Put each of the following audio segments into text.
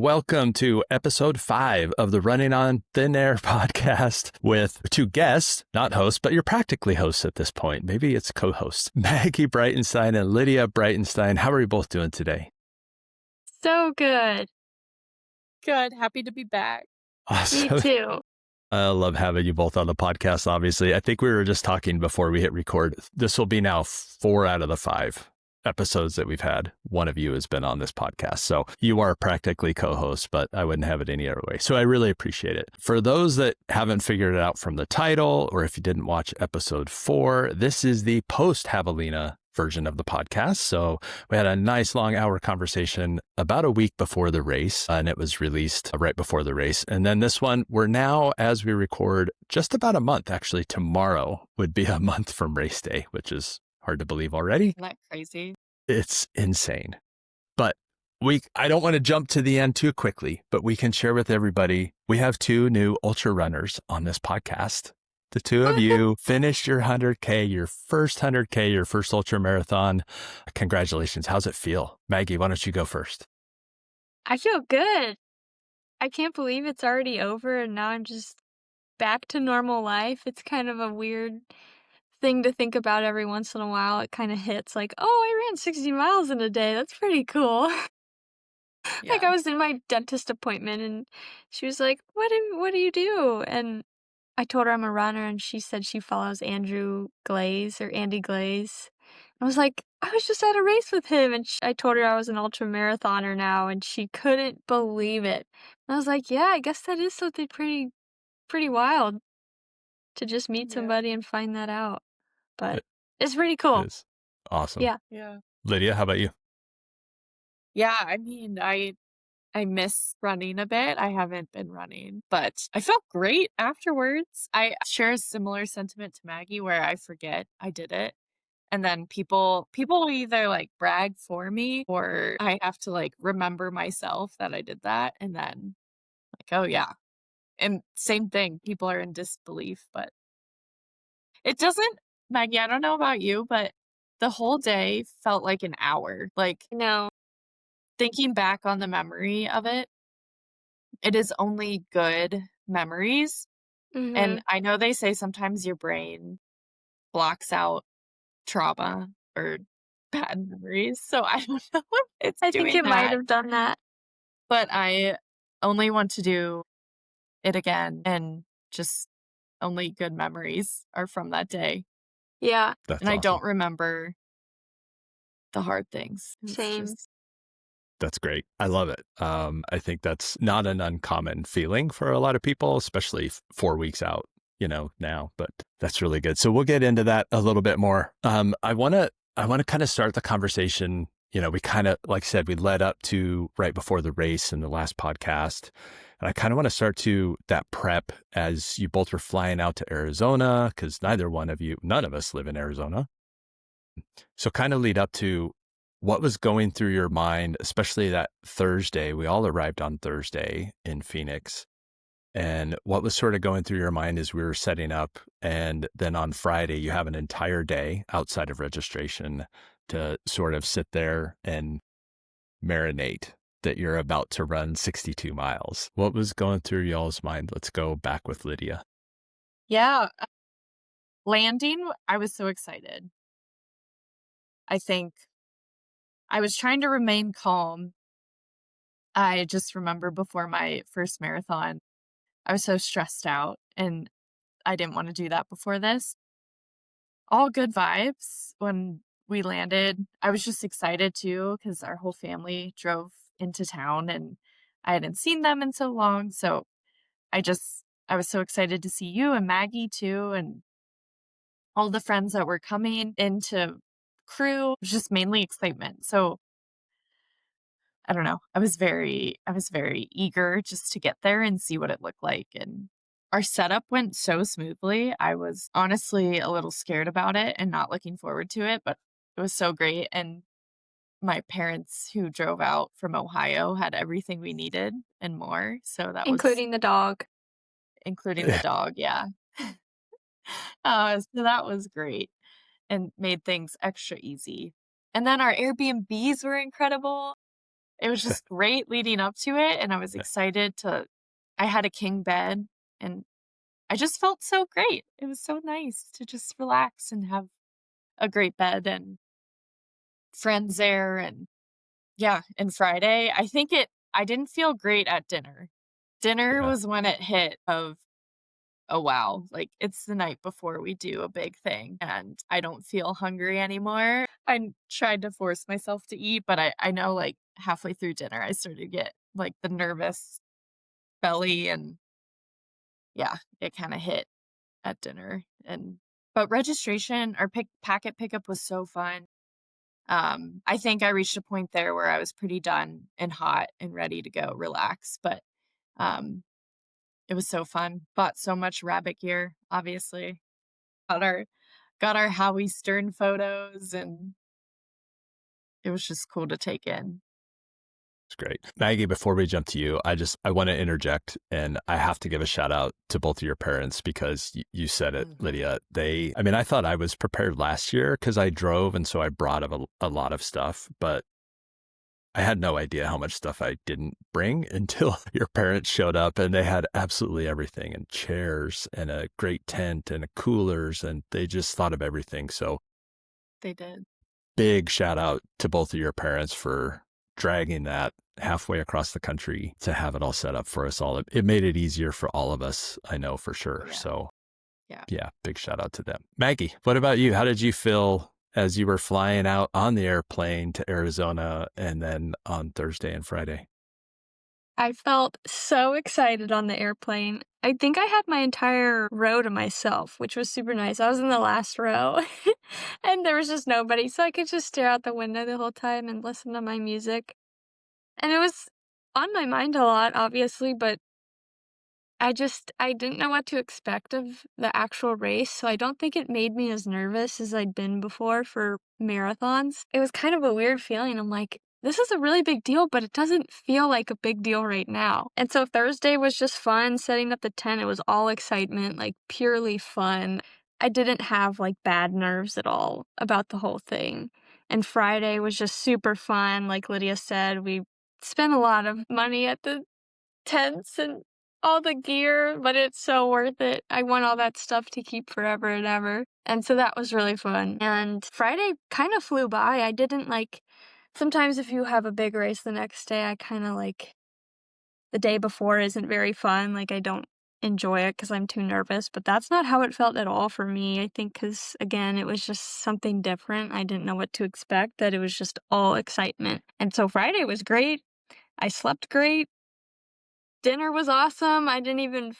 Welcome to episode 5 of the Running on Thin Air podcast with 2 guests, not hosts, but you're practically hosts at this point. Maybe it's co-hosts, Maggie Breitenstein and Lydia Breitenstein. How are you both doing today? So good. Good. Happy to be back. Awesome. Me too. I love having you both on the podcast, obviously. I think we were just talking before we hit record. This will be now 4 out of the 5 episodes that we've had. One of you has been on this podcast. So you are practically co-hosts, but I wouldn't have it any other way. So I really appreciate it. For those that haven't figured it out from the title, or if you didn't watch episode 4, this is the post-Javelina version of the podcast. So we had a nice long hour conversation about a week before the race, and it was released right before the race. And then this one, we're now, as we record, just about a month. Actually, tomorrow would be a month from race day, which is hard to believe already. Isn't that crazy? It's insane. But I don't want to jump to the end too quickly, but we can share with everybody, we have 2 new ultra runners on this podcast. The 2 of you finished your 100K, your first 100K, your first ultra marathon. Congratulations. How's it feel? Maggie, why don't you go first? I feel good. I can't believe it's already over and now I'm just back to normal life. It's kind of a weird thing to think about every once in a while. It kind of hits like, oh, I ran 60 miles in a day. That's pretty cool. Like I was in my dentist appointment and she was like, what do you do? And I told her I'm a runner and she said she follows Andy Glaze. I was like, I was just at a race with him. And I told her I was an ultra marathoner now and she couldn't believe it. And I was like, yeah, I guess that is something pretty wild to just meet somebody and find that out. But it's pretty cool. It is awesome. Yeah. Lydia, how about you? Yeah, I mean, I miss running a bit. I haven't been running, but I felt great afterwards. I share a similar sentiment to Maggie where I forget I did it. And then people will either like brag for me or I have to like remember myself that I did that. And then like, oh yeah. And same thing. People are in disbelief, but it doesn't, Maggie, I don't know about you, but the whole day felt like an hour. Like No. thinking back on the memory of it, it is only good memories. Mm-hmm. And I know they say sometimes your brain blocks out trauma or bad memories. So I don't know if it's I doing think it that. might have done that. But I only want to do it again and just only good memories are from that day. Yeah. That's and I awesome. don't remember the hard things. It's Same. That's great. I love it. I think that's not an uncommon feeling for a lot of people, especially 4 weeks out, now, but that's really good. So we'll get into that a little bit more. I want to kind of start the conversation. We kind of, like I said, we led up to right before the race in the last podcast. And I kind of want to start to that prep as you both were flying out to Arizona, because none of us live in Arizona. So kind of lead up to what was going through your mind, especially that Thursday. We all arrived on Thursday in Phoenix. And what was sort of going through your mind as we were setting up? And then on Friday, you have an entire day outside of registration to sort of sit there and marinate that you're about to run 62 miles. What was going through y'all's mind? Let's go back with Lydia. Yeah. Landing, I was so excited. I think I was trying to remain calm. I just remember before my first marathon, I was so stressed out and I didn't want to do that before this. All good vibes when we landed. I was just excited too because our whole family drove into town and I hadn't seen them in so long. So I was so excited to see you and Maggie too and all the friends that were coming into crew. It was just mainly excitement. So I don't know. I was very eager just to get there and see what it looked like. And our setup went so smoothly. I was honestly a little scared about it and not looking forward to it, but it was so great. And my parents who drove out from Ohio had everything we needed and more. So that Including the dog. including the dog. Yeah. So that was great and made things extra easy. And then our Airbnbs were incredible. It was just great leading up to it, and I was excited to I had a king bed, and I just felt so great. It was so nice to just relax and have a great bed and friends there, and yeah, and Friday, I didn't feel great at dinner. Dinner Yeah, was when it hit of, "Oh, wow, like, it's the night before we do a big thing, and I don't feel hungry anymore." I tried to force myself to eat, but I know, like, halfway through dinner, I started to get, like, the nervous belly, and yeah, it kinda hit at dinner, and but registration or packet pickup was so fun. I think I reached a point there where I was pretty done and hot and ready to go relax, but, um, it was so fun. Bought so much rabbit gear, obviously. Got our got our Howie Stern photos, and it was just cool to take in. it's great. Maggie, before we jump to you, I want to interject and I have to give a shout out to both of your parents because you said it, Mhm. Lydia. I mean, I thought I was prepared last year because I drove and so I brought a lot of stuff, but I had no idea how much stuff I didn't bring until your parents showed up and they had absolutely everything and chairs and a great tent and a coolers and they just thought of everything. So They did. big shout out to both of your parents for dragging that halfway across the country to have it all set up for us all. It made it easier for all of us, I know for Oh, sure. yeah. So Yeah. yeah, big shout out to them. Maggie, what about you? How did you feel as you were flying out on the airplane to Arizona and then on Thursday and Friday? I felt so excited on the airplane. I think I had my entire row to myself, which was super nice. I was in the last row and there was just nobody, so I could just stare out the window the whole time and listen to my music. And it was on my mind a lot, obviously, but I didn't know what to expect of the actual race, so I don't think it made me as nervous as I'd been before for marathons. It was kind of a weird feeling. I'm like, this is a really big deal, but it doesn't feel like a big deal right now. And so Thursday was just fun setting up the tent. It was all excitement, like purely fun. I didn't have like bad nerves at all about the whole thing. And Friday was just super fun. Like Lydia said, we spent a lot of money at the tents and all the gear, but it's so worth it. I want all that stuff to keep forever and ever. And so that was really fun. And Friday kind of flew by. I didn't like sometimes if you have a big race the next day, I kind of like the day before isn't very fun. Like I don't enjoy it because I'm too nervous, but that's not how it felt at all for me. I think because again, it was just something different. I didn't know what to expect, that it was just all excitement. And so Friday was great. I slept great. Dinner was awesome. I didn't even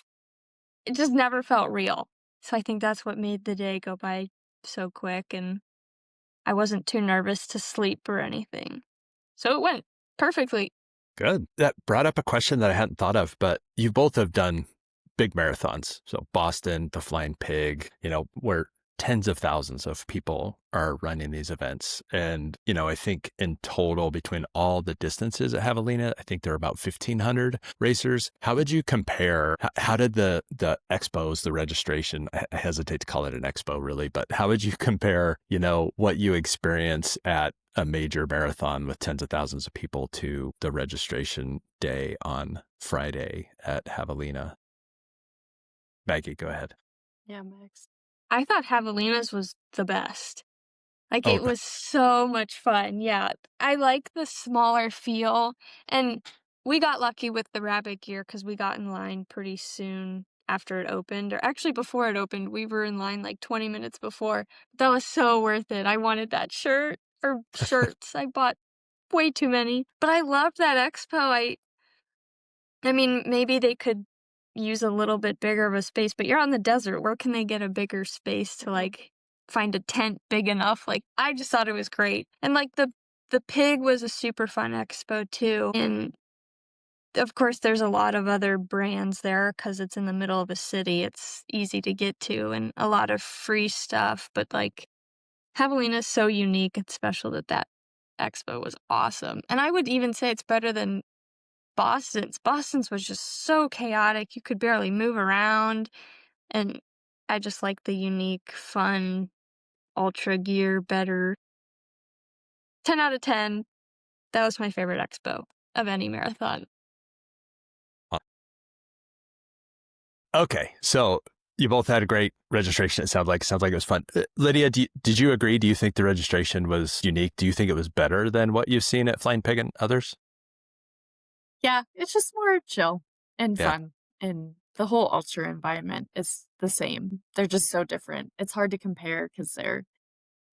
it just never felt real. So I think that's what made the day go by so quick, and I wasn't too nervous to sleep or anything. So it went perfectly. Good. That brought up a question that I hadn't thought of, but you both have done big marathons. So Boston, the Flying Pig, where tens of thousands of people are running these events. And, I think in total between all the distances at Javelina, I think there are about 1,500 racers. How would you compare? How did the expos, the registration, I hesitate to call it an expo really, but how would you compare, what you experience at a major marathon with tens of thousands of people to the registration day on Friday at Javelina? Maggie, go ahead. Yeah, Max. I thought Javelina's was the best. Like, Oh, it was so much fun, yeah. I like the smaller feel, and we got lucky with the rabbit gear because we got in line pretty soon after it opened, or actually before it opened, we were in line, like, 20 minutes before. That was so worth it. I wanted that shirt or shirts. I bought way too many, but I loved that expo. I mean, maybe they could use a little bit bigger of a space, but you're on the desert. Where can they get a bigger space to, Mhm. like, find a tent big enough? Like, I just thought it was great. And, like, the pig was a super fun expo too, and, of course, there's a lot of other brands there because it's in the middle of a city. It's easy to get to and a lot of free stuff, but, like, Javelina's so unique and special that that expo was awesome. And I would even say it's better than Boston's was just so chaotic, you could barely move around, and I just like the unique, fun, ultra gear better. 10 out of 10. That was my favorite expo of any marathon. Uh, Okay, so you both had a great registration. It sounds like it was fun. Lydia, did you agree? Do you think the registration was unique? Do you think it was better than what you've seen at Flying Pig and others? Yeah, it's just more chill and Yeah, fun, and the whole ultra environment is the same. They're just so different. It's hard to compare because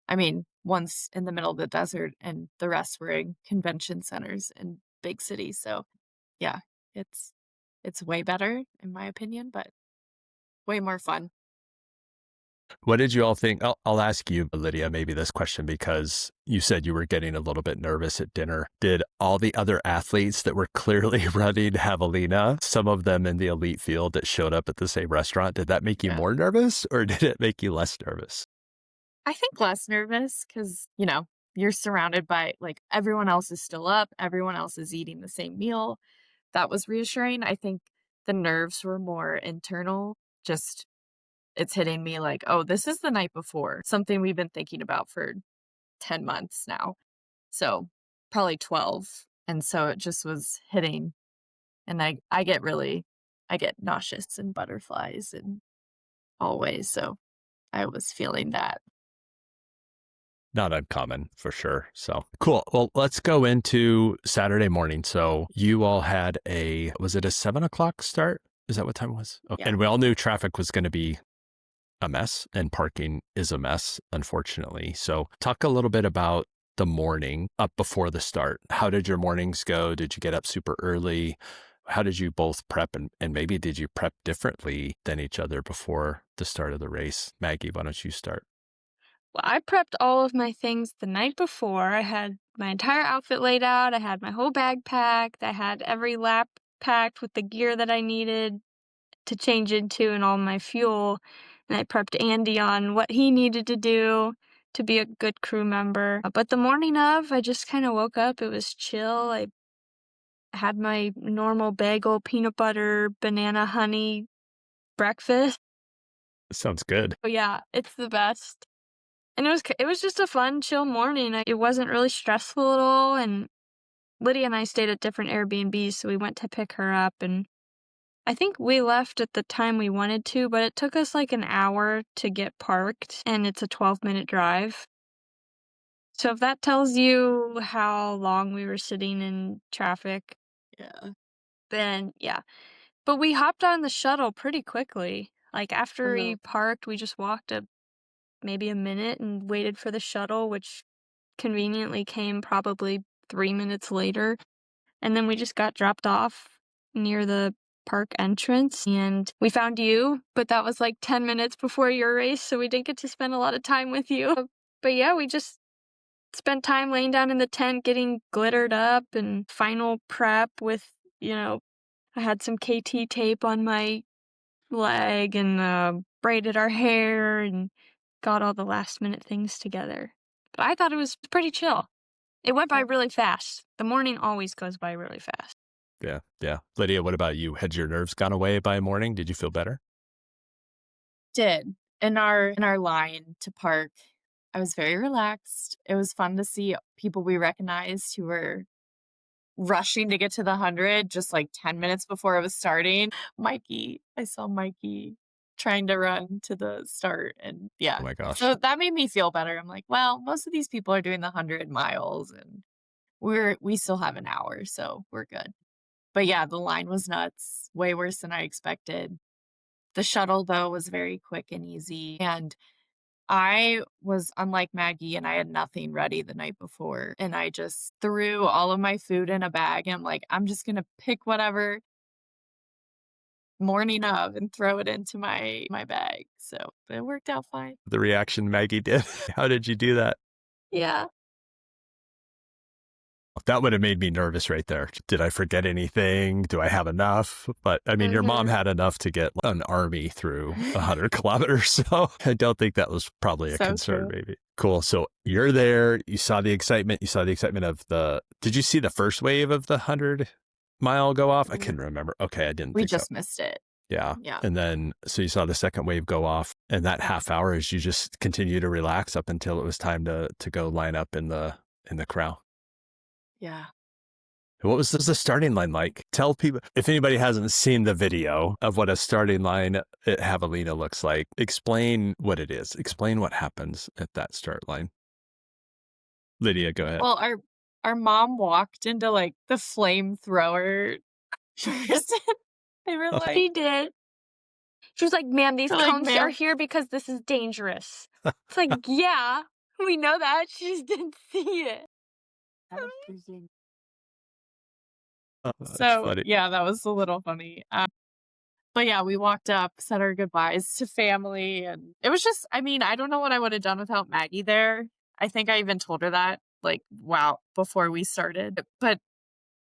I mean, one's in the middle of the desert and the rest were in convention centers in big cities. So yeah, it's it's way better in my opinion, but way more fun. what did you all think? I'll ask you, Lydia, maybe this question because you said you were getting a little bit nervous at dinner. Did all the other athletes that were clearly running Javelina, some of them in the elite field that showed up at the same restaurant, did that make you Yeah. more nervous or did it make you less nervous? I think less nervous because, you're surrounded by like everyone else is still up, everyone else is eating the same meal. That was reassuring. I think the nerves were more internal, just it's hitting me like, "Oh, this is the night before," something we've been thinking about for 10 months now. So, probably 12, and so it just was hitting, and I get nauseous and butterflies and always, so I was feeling that. Not uncommon for sure. So cool. Well, let's go into Saturday morning. So you all had was it a 7 o'clock start? Is that what time it was? Oh, Yeah. and we all knew traffic was going to be a mess and parking is a mess, unfortunately. So talk a little bit about the morning up before the start. How did your mornings go? Did you get up super early? How did you both prep and maybe did you prep differently than each other before the start of the race? Maggie, why don't you start? Well, I prepped all of my things the night before. I had my entire outfit laid out. I had my whole bag packed. I had every lap packed with the gear that I needed to change into and all my fuel. And I prepped Andy on what he needed to do to be a good crew member. But the morning of, I just kind of woke up. It was chill. I had my normal bagel, peanut butter, banana, honey breakfast. Sounds good. Oh yeah, it's the best. And it was just a fun, chill morning. It wasn't really stressful at all, and Lydia and I stayed at different Airbnbs, so we went to pick her up, and I think we left at the time we wanted to, but it took us like an hour to get parked, and it's a 12-minute drive. So if that tells you how long we were sitting in traffic, Yeah. then yeah. But we hopped on the shuttle pretty quickly. Like after we Oh, parked, we just walked maybe a minute and waited for the shuttle, which conveniently came probably 3 minutes later, and then we just got dropped off near the park entrance, and we found you, but that was, like, 10 minutes before your race, so we didn't get to spend a lot of time with you. But, yeah, we just spent time laying down in the tent, getting glittered up and final prep with, I had some KT tape on my leg and, braided our hair and got all the last minute things together. But I thought it was pretty chill. It went by yeah. really fast. The morning always goes by really fast. Yeah. Yeah. Lydia, what about you? Had your nerves gone away by morning? Did you feel better? Did. In our line to park, I was very relaxed. It was fun to see people we recognized who were rushing to get to the 100 just, like, 10 minutes before it was starting. I saw Mikey trying to run to the start, and Oh yeah. my gosh. So that made me feel better. I'm like, "Well, most of these people are doing the 100 miles, and we still have an hour, so we're good." But yeah, the line was nuts, way worse than I expected. The shuttle, though, was very quick and easy, and I was unlike Maggie, and I had nothing ready the night before, and I just threw all of my food in a bag, and I'm like, "I'm just gonna pick whatever morning of and throw it into my bag." So, it worked out fine. The reaction Maggie did. How did you do that? Yeah. That would have made me nervous right there. Did I forget anything? Do I have enough? But I mean, your mom Mhm. had enough to get an army through 100 kilometers. So I don't think that was probably a So concern, true. maybe. Cool. So you're there. You saw the excitement. You saw the excitement of did you see the first wave of the 100-mile go off? I Mm, couldn't remember. Okay. I didn't we think so. just missed it. Yeah. Yeah. And then, so you saw the second wave go off and that half hour is you just continue to relax up until it was time to go line up in the crowd. Yeah. What was the starting line like? Tell people, if anybody hasn't seen the video of what a starting line at Javelina looks like, explain what it is. Explain what happens at that start line. Lydia, go ahead. Well, our mom walked into, like, the flamethrower person. They were like She did. She was like, "Ma'am, these they're like, cones are "Ma'am." here because this is dangerous." It's like, "Yeah, we know that, she just didn't see it." That was freaking Oh, that's So, funny. yeah, that was a little funny. But yeah, we walked up, said our goodbyes to family, and it was just I mean, I don't know what I would have done without Maggie there. I think I even told her that, like, wow, before we started. But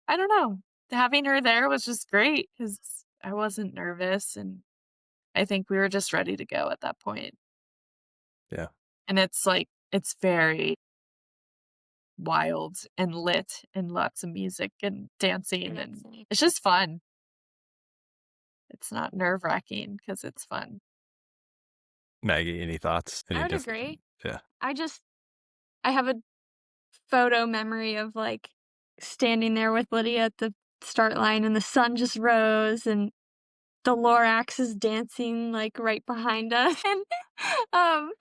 I don't know. Having her there was just great because I wasn't nervous, and I think we were just ready to go at that point. Yeah. And it's like it's very wild and lit and lots of music and dancing, and it's just fun. It's not nerve-wracking because it's fun. Maggie, any thoughts? I Any would different? agree. Yeah. I just I have a photo memory of, like, standing there with Lydia at the start line, and the sun just rose, and the Lorax is dancing, like, right behind us, and, um,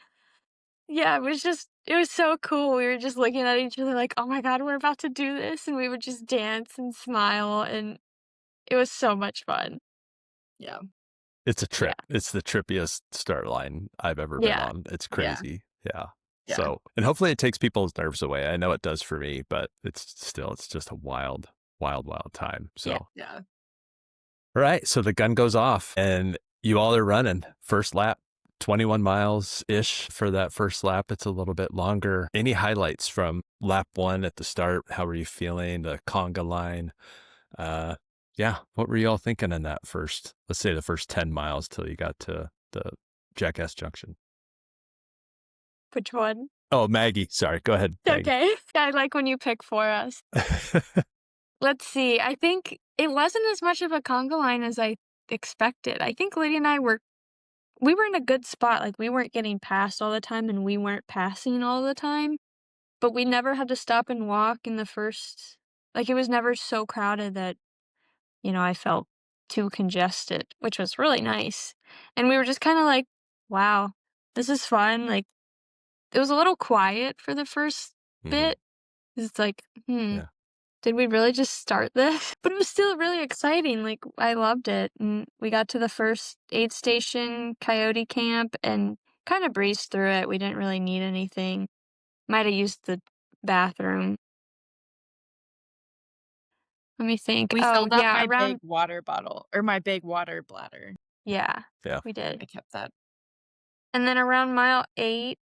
yeah, it was so cool. We were just looking at each other like, "Oh my god, we're about to do this," and we would just dance and smile, and it was so much fun. Yeah. It's a Yeah. trip. It's the trippiest start line I've ever been Yeah. on. It's Yeah. crazy. Yeah. Yeah. So, and hopefully it takes people's nerves away. I know it does for me, but it's just a wild, wild, wild time. So, Yeah. all Yeah. right. So the gun goes off and you all are running first lap, 21 miles ish for that first lap. It's a little bit longer. Any highlights from lap one at the start? How were you feeling? The conga line? Uh, yeah. What were you all thinking in that first, let's say the first 10 miles till you got to the Jackass Junction? Which one? Oh, Maggie. Sorry. Go ahead, Maggie. Okay. I like when you pick for us. Let's see, I think it wasn't as much of a conga line as I expected. I think Lydia and I we were in a good spot, like, we weren't getting passed all the time, and we weren't passing all the time, but we never had to stop and walk in the first like, it was never so crowded that, I felt too congested, which was really nice, and we were just kinda like, "Wow, this is fun," like, it was a little quiet for the first hmm bit. It's like, "Hmm." Yeah. Did we really just start this? But it was still really exciting, like, I loved it, and we got to the first aid station, coyote camp, and kinda breezed through it, we didn't really need anything. Might have used the bathroom. Let me think. We Oh, filled up yeah, my big around water bottle or my big water bladder. yeah, Yeah. we I did. kept that. And then around mile 8,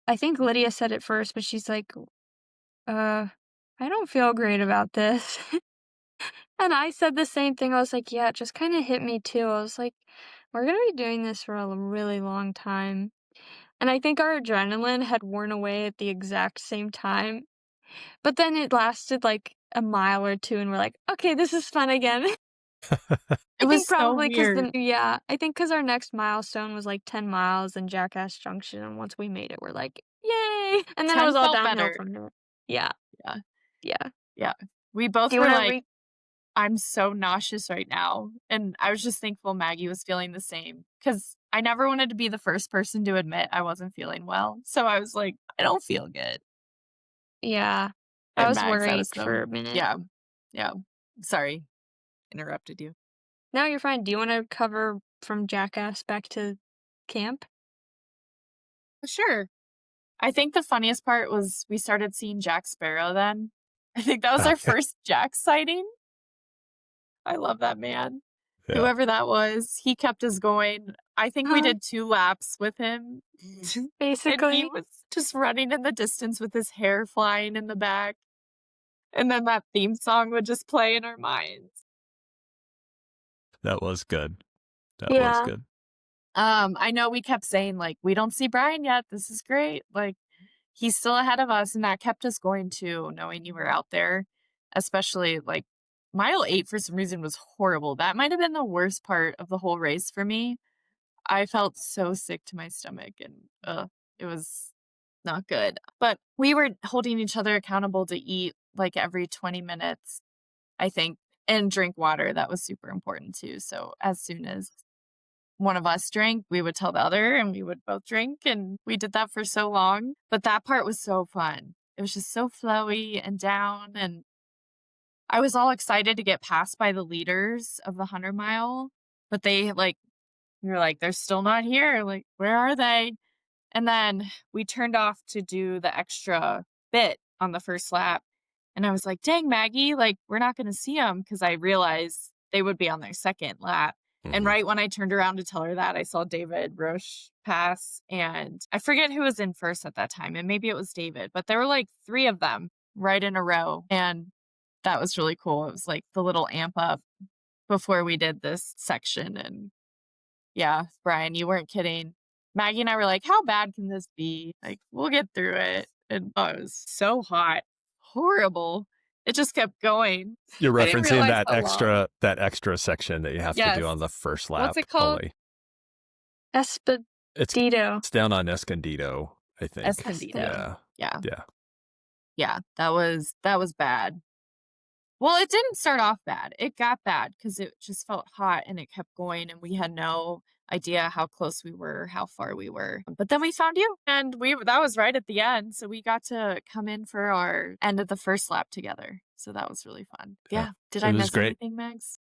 I think Lydia said it first, but she's like, "Uh, I don't feel great about this." And I said the same thing. I was like, "Yeah, it just kinda hit me too." I was like, "We're gonna be doing this for a really long time." And I think our adrenaline had worn away at the exact same time, but then it lasted, like, a mile or 2, and we're like, "Okay, this is fun again." It I think was so probably weird. I think 'cause our next milestone was, like, 10 miles in Jackass Junction, and once we made it, we're like, "Yay!" And then it 10 was all felt downhill better. from there. Yeah, Yeah. yeah. Yeah. We Do both you were wanna like, "I'm so nauseous right now." And I was just thankful Maggie was feeling the same because I never wanted to be the first person to admit I wasn't feeling well. So I was like, "I don't feel good." Yeah. I And was Mags, I worried was for so a minute. yeah. Yeah. Sorry, interrupted you. No, you're fine. Do you wanna cover from Jackass back to camp? Sure. I think the funniest part was we started seeing Jack Sparrow then. I think that was our Okay. first Jack sighting. I love that man. Yeah. Whoever that was, he kept us going. I think we Huh? did 2 laps with him, and he Basically. was just running in the distance with his hair flying in the back, and then that theme song would just play in our minds. That was good. That was Yeah. good. I know we kept saying, like, "We don't see Brian yet, this is great," like, he's still ahead of us, and that kept us going too, knowing you were out there, especially, like, mile 8 for some reason was horrible. That might have been the worst part of the whole race for me. I felt so sick to my stomach and, it was not good. But we were holding each other accountable to eat like every 20 minutes, I think, and drink water. That was super important too. So as soon as one of us drank, we would tell the other and we would both drink. And we did that for so long. But that part was so fun. It was just so flowy and down. And I was all excited to get passed by the leaders of the 100 mile. But we were like, they're still not here. Like, where are they? And then we turned off to do the extra bit on the first lap. And I was like, dang, Maggie, like, we're not going to see them because I realized they would be on their second lap. And Mhm. right when I turned around to tell her that, I saw David Roche pass. And I forget who was in first at that time. And maybe it was David, but there were like 3 of them right in a row. And that was really cool. It was like the little amp up before we did this section. And yeah, Brian, you weren't kidding. Maggie and I were like, "How bad can this be? Like, we'll get through it." And oh, it was so hot. Horrible. It just kept going. You're I didn't referencing realize how long. that extra section that you have to do Yes. on the first What's lap it called? only. It's Espadito. it's down on Escondido, I think. Escondido. Espadito. Yeah. Yeah. Yeah. Yeah. That was bad. Well, it didn't start off bad. It got bad because it just felt hot and it kept going, and we had no idea how close we were, how far we were. But then we found you, and that was right at the end. So we got to come in for our end of the first lap together. So that was really fun. Yeah. Yeah. Did It I was miss great. anything, Megs?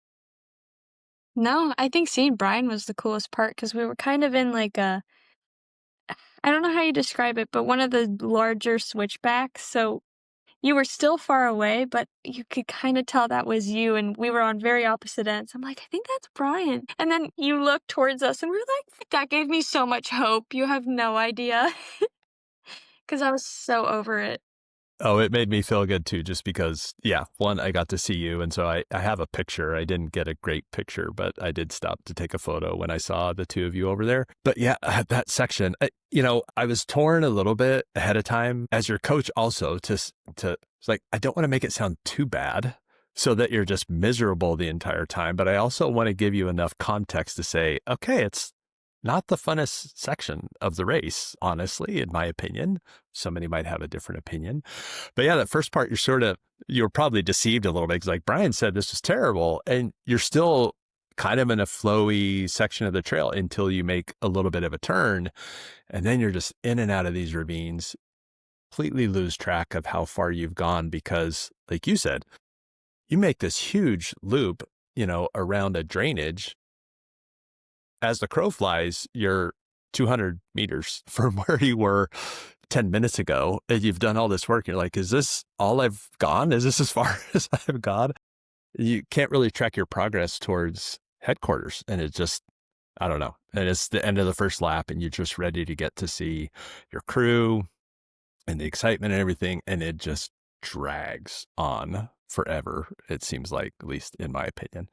No, I think seeing Brian was the coolest part because we were kind of in like I don't know how you describe it, but one of the larger switchbacks. So you were still far away, but you could kind of tell that was you, and we were on very opposite ends. I'm like, I think that's Brian. And then you looked towards us, and we were like, that gave me so much hope. You have no idea. Because I was so over it. Oh, it made me feel good too, just because, yeah, one, I got to see you. And so I have a picture. I didn't get a great picture, but I did stop to take a photo when I saw the 2 of you over there. But yeah, that section, I was torn a little bit ahead of time as your coach also it's like, I don't want to make it sound too bad so that you're just miserable the entire time. But I also want to give you enough context to say, okay, it's not the funnest section of the race, honestly, in my opinion. Somebody might have a different opinion. But yeah, that first part, you're probably deceived a little bit because like Brian said, this was terrible. And you're still kind of in a flowy section of the trail until you make a little bit of a turn. And then you're just in and out of these ravines, completely lose track of how far you've gone because, like you said, you make this huge loop, around a drainage. As the crow flies, you're 200 meters from where you were 10 minutes ago. And you've done all this work. You're like, is this all I've gone? Is this as far as I've gone? You can't really track your progress towards headquarters. And it just, I don't know. And it's the end of the first lap and you're just ready to get to see your crew and the excitement and everything. And it just drags on forever. It seems like, at least in my opinion.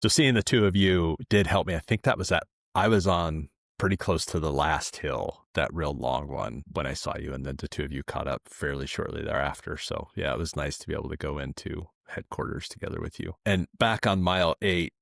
So seeing the 2 of you did help me. I think I was on pretty close to the last hill, that real long one when I saw you. And then the 2 of you caught up fairly shortly thereafter. So yeah, it was nice to be able to go into headquarters together with you. And back on mile 8,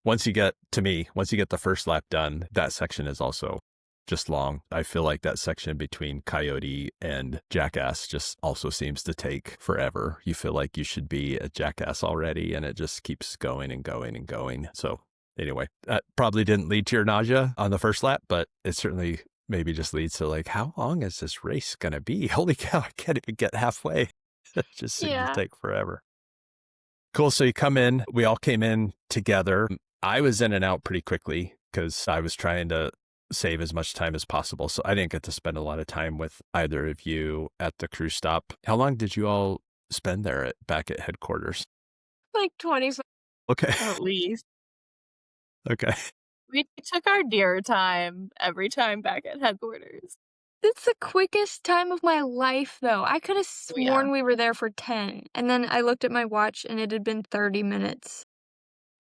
once you get the first lap done, that section is also just long. I feel like that section between Coyote and Jackass just also seems to take forever. You feel like you should be at Jackass already, and it just keeps going and going and going. So anyway, that probably didn't lead to your nausea on the first lap, but it certainly maybe just leads to like, how long is this race going to be? Holy cow, I can't even get halfway. It just seemed to Yeah. take forever. Cool. So you come in, we all came in together. I was in and out pretty quickly because I was trying to save as much time as possible. So I didn't get to spend a lot of time with either of you at the crew stop. How long did you all spend there back at headquarters? Like 25. Okay. At least. Okay. We took our dear time every time back at headquarters. It's the quickest time of my life, though. I could have Oh, yeah. sworn we were there for 10. And then I looked at my watch and it had been 30 minutes.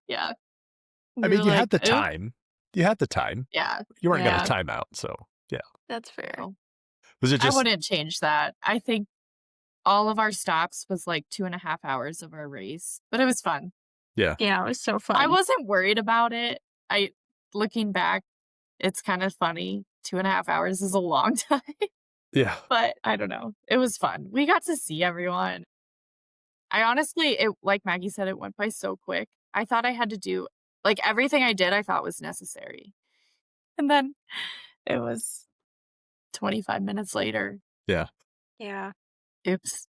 Yeah. I We mean, were you had like, the "Oop." time. You had the time. Yeah. You weren't going Yeah. to time out. So yeah. That's fair. No. Was it I just, wouldn't change that. I think all of our stops was like 2.5 hours of our race, but it was fun. yeah. Yeah, it was so fun. I wasn't worried about it. Looking back, it's kind of funny. 2.5 hours is a long time, Yeah. but I don't know. It was fun. We got to see everyone. I honestly it like Maggie said, it went by so quick. I thought I had to do like, everything I did, I thought was necessary. And then it was 25 minutes later. Yeah. Yeah. Oops.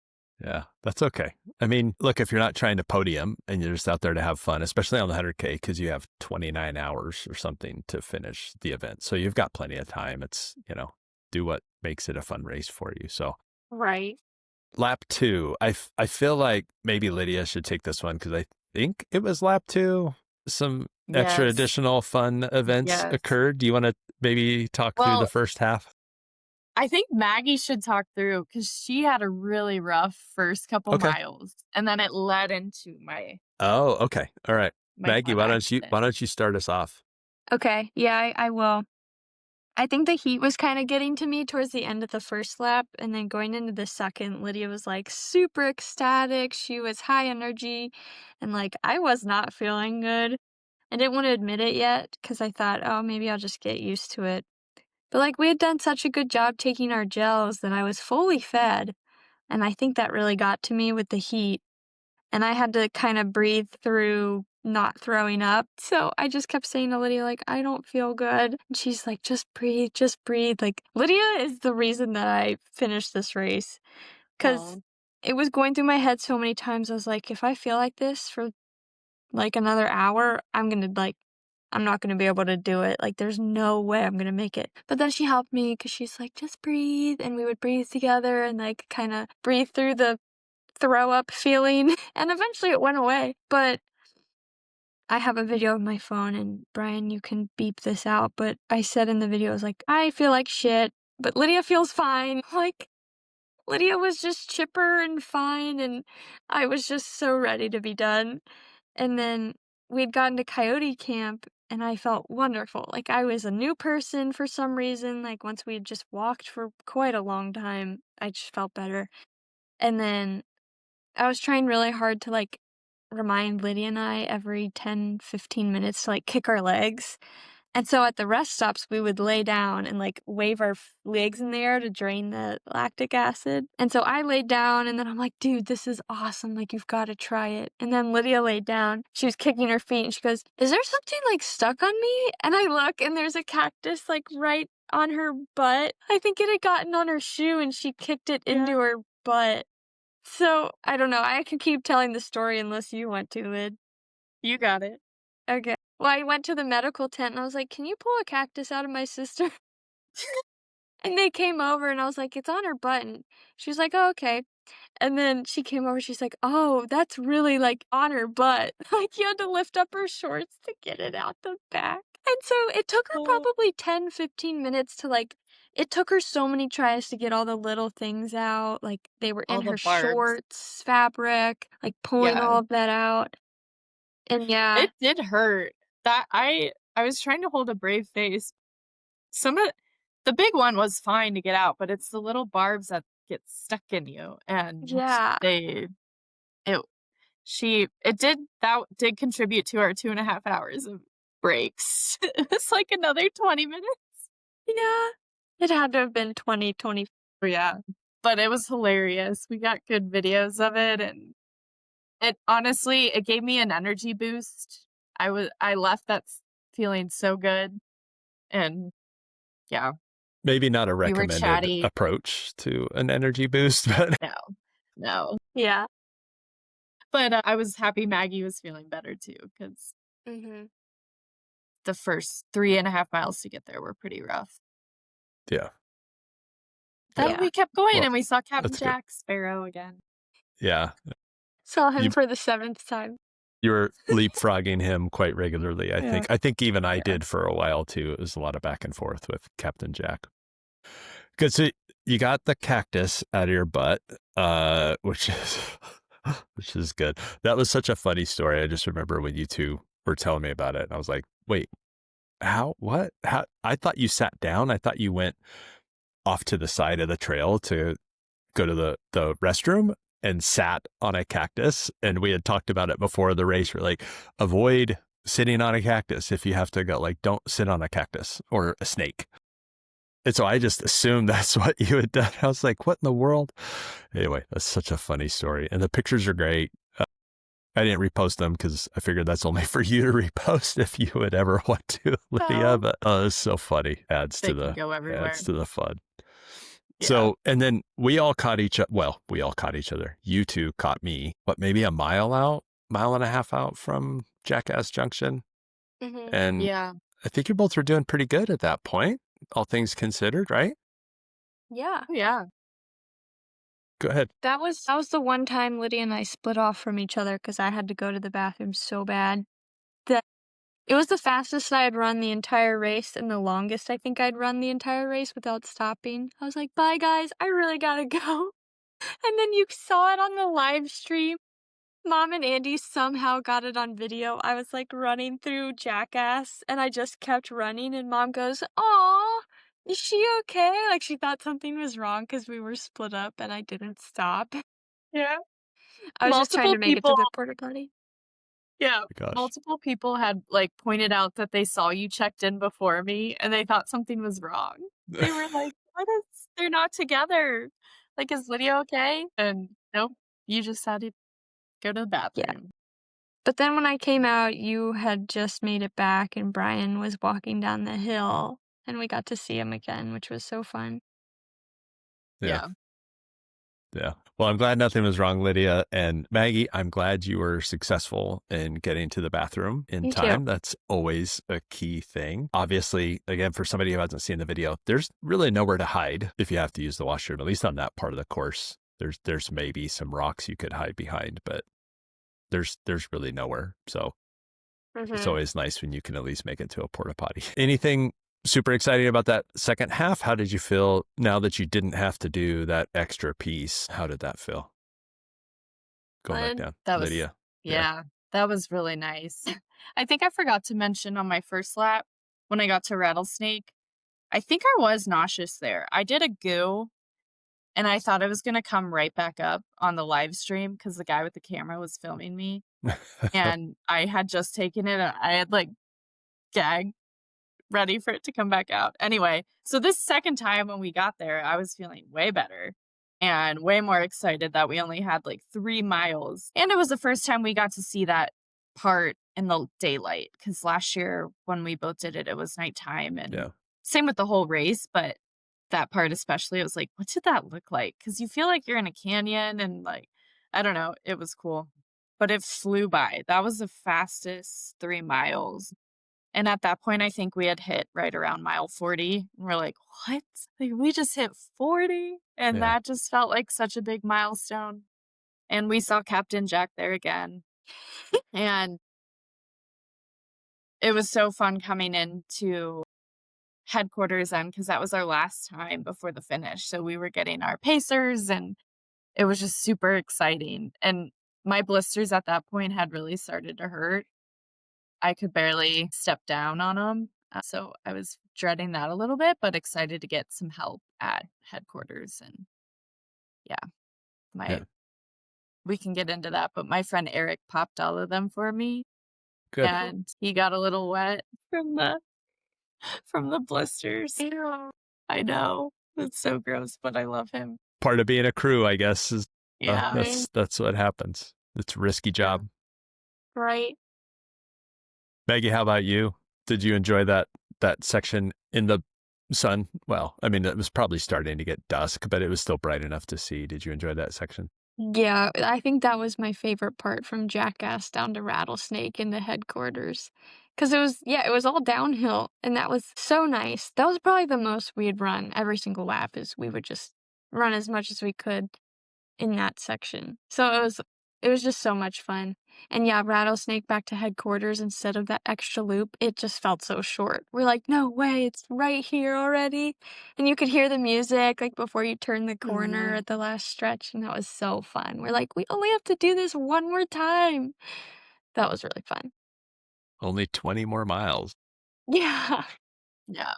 Yeah, that's okay. I mean, look, if you're not trying to podium and you're just out there to have fun, especially on the 100K, because you have 29 hours or something to finish the event. So you've got plenty of time. It's, do what makes it a fun race for you. So Right. lap two, I feel like maybe Lydia should take this one because I think it was lap two. Some extra Yes. additional fun events Yes. occurred. Do you want to maybe talk through the Well, first half? I think Maggie should talk through because she had a really rough first couple Okay. miles, and then it led into Oh, okay. All right. my Maggie, fun why accident. don't you start us off? Okay. Yeah, I will. I think the heat was kind of getting to me towards the end of the first lap, and then going into the second, Lydia was like super ecstatic. She was high energy, and like I was not feeling good. I didn't want to admit it yet because I thought, oh, maybe I'll just get used to it. But like we had done such a good job taking our gels that I was fully fed, and I think that really got to me with the heat. And I had to kind of breathe through not throwing up. So I just kept saying to Lydia, like, I don't feel good. And she's like, just breathe, just breathe. Like, Lydia is the reason that I finished this race because Oh, it was going through my head so many times. I was like, if I feel like this for like another hour, I'm not going to be able to do it. Like, there's no way I'm going to make it. But then she helped me because she's like, just breathe. And we would breathe together and like kind of breathe through the throw up feeling, and eventually it went away. But I have a video of my phone, and Brian, you can beep this out, but I said in the video, I was like, I feel like shit, but Lydia feels fine. Like, Lydia was just chipper and fine, and I was just so ready to be done. And then we'd gotten to Coyote Camp, and I felt wonderful. Like, I was a new person for some reason. Like, once we had just walked for quite a long time, I just felt better. And then I was trying really hard to, like, remind Lydia and I every 10, 15 minutes to, like, kick our legs. And so at the rest stops, we would lay down and, like, wave our legs in the air to drain the lactic acid. And so I laid down, and then I'm like, dude, this is awesome. Like, you've got to try it. And then Lydia laid down. She was kicking her feet, and she goes, is there something, like, stuck on me? And I look, and there's a cactus, like, right on her butt. I think it had gotten on her shoe, and she kicked it yeah. into her butt. So, I don't know, I could keep telling the story unless you want to, Lid. You got it. Okay. Well, I went to the medical tent and I was like, "Can you pull a cactus out of my sister?" And they came over and I was like, "It's on her butt." And she was like, "Oh, okay." And then she came over, she's like, "Oh, that's really, like, on her butt." Like, you had to lift up her shorts to get it out the back. And so it took her Oh, probably 10, 15 minutes to, like it took her so many tries to get all the little things out, like, they were all in the her barbs. shorts, fabric, like, pulling Yeah. all of that out. And yeah. It did hurt. That I was trying to hold a brave face. Some of the big one was fine to get out, but it's the little barbs that get stuck in you, and Yeah. they it it did that did contribute to our 2.5 hours of breaks. It was like another 20 minutes. Yeah. It had to have been 2020. Yeah, but it was hilarious. We got good videos of it, and it honestly, it gave me an energy boost. I left that feeling so good, and yeah, Maybe not a we were recommended chatty. approach to an energy boost, but No, no. Yeah. But, I was happy Maggie was feeling better too, because Mhm. the first 3.5 miles to get there were pretty rough. yeah. Yeah. Then Yeah. we kept going Well, and we saw Captain that's good. Jack Sparrow again. Yeah. Saw him You for the 7th time. you were leapfrogging him quite regularly, I Yeah, think. I think even I yeah. did for a while too. It was a lot of back and forth with Captain Jack. Good. So you got the cactus out of your butt, which is which is good. That was such a funny story. I just remember when you two were telling me about it, and I was like, "Wait, how? What? How?" I thought you sat down. I thought you went off to the side of the trail to go to the restroom and sat on a cactus. And we had talked about it before the race. We're like, avoid sitting on a cactus if you have to go. Like, don't sit on a cactus or a snake. And so I just assumed that's what you had done. I was like, what in the world? Anyway, that's such a funny story. And the pictures are great. I didn't repost them because I figured that's only for you to repost if you would ever want to, Lydia. No, But it's so funny. they can go everywhere. Adds to the fun. Yeah. So, and then we all caught each other. Well, we all caught each other. You two caught me, what, maybe a mile and a half out from Jackass Junction. Mhm. And Yeah. I think you both were doing pretty good at that point, all things considered, right? Yeah. Oh, yeah. Go ahead. That was the one time Lydia and I split off from each other because I had to go to the bathroom so bad. That it was the fastest I had run the entire race and the longest I think I'd run the entire race without stopping. I was like, "Bye, guys. I really gotta go." And then you saw it on the live stream. Mom and Andy somehow got it on video. I was, like, running through Jackass, and I just kept running, and Mom goes, "Aw, is she okay?" Like, she thought something was wrong because we were split up and I didn't stop. Yeah. I was just trying Multiple to make it to people the porta potty. Yeah, Oh my gosh. multiple people had, like, pointed out that they saw you checked in before me, and they thought something was wrong. They were like, "What is they're not together. Like, is Lydia okay?" And nope, you just had to go to the Yeah. bathroom. But then when I came out, you had just made it back, and Brian was walking down the hill, and we got to see him again, which was so fun. Yeah. Yeah. Yeah. Well, I'm glad nothing was wrong, Lydia. And Maggie, I'm glad you were successful in getting to the bathroom in Me too. time. That's always a key thing. Obviously, again, for somebody who hasn't seen the video, there's really nowhere to hide if you have to use the washroom, at least on that part of the course. There's maybe some rocks you could hide behind, but there's really nowhere. So it's Mhm. always nice when you can at least make it to a porta potty. Anything super exciting about that second half? How did you feel now that you didn't have to do that extra piece? How did that feel? Going back Fun. down, That was Lydia. Yeah. yeah, that was really nice. I think I forgot to mention on my first lap, when I got to Rattlesnake, I think I was nauseous there. I did a goo, and I thought I was gonna come right back up on the live stream because the guy with the camera was filming me, and I had just taken it, and I had, like, gagged, ready for it to come back out. Anyway, so this second time when we got there, I was feeling way better and way more excited that we only had, like, 3 miles, and it was the first time we got to see that part in the daylight. Because last year when we both did it, it was nighttime, and Yeah. same with the whole race, but that part especially, it was like, "What did that look like?" Because you feel like you're in a canyon and, like, I don't know, it was cool, but it flew by. That was the fastest 3 miles. And at that point, I think we had hit right around mile 40, and we're like, "What? Like, we just hit 40?" And Yeah. that just felt like such a big milestone. And we saw Captain Jack there again, and it was so fun coming into headquarters then because that was our last time before the finish, so we were getting our pacers, and it was just super exciting, and my blisters at that point had really started to hurt. I could barely step down on them, so I was dreading that a little bit, but excited to get some help at headquarters, and yeah, my Yeah. we can get into that, but my friend Eric popped all of them for me, Good. and he got a little wet from the blisters. Ew. I know, it's so gross, but I love him. Part of being a crew, I guess, is Yeah, Right. that's what happens. It's a risky yeah. job. Right. Maggie, how about you? Did you enjoy that section in the sun? Well, I mean, it was probably starting to get dusk, but it was still bright enough to see. Did you enjoy that section? Yeah, I think that was my favorite part from Jackass down to Rattlesnake in the headquarters. 'Cause it was all downhill, and that was so nice. That was probably the most we'd run every single lap is we would just run as much as we could in that section. So it was just so much fun. And yeah, Rattlesnake back to headquarters instead of that extra loop, it just felt so short. We're like, "No way, it's right here already." And you could hear the music, like, before you turn the corner Mhm. at the last stretch, and that was so fun. We're like, "We only have to do this one more time." That was really fun. Only 20 more miles. Yeah, Yeah,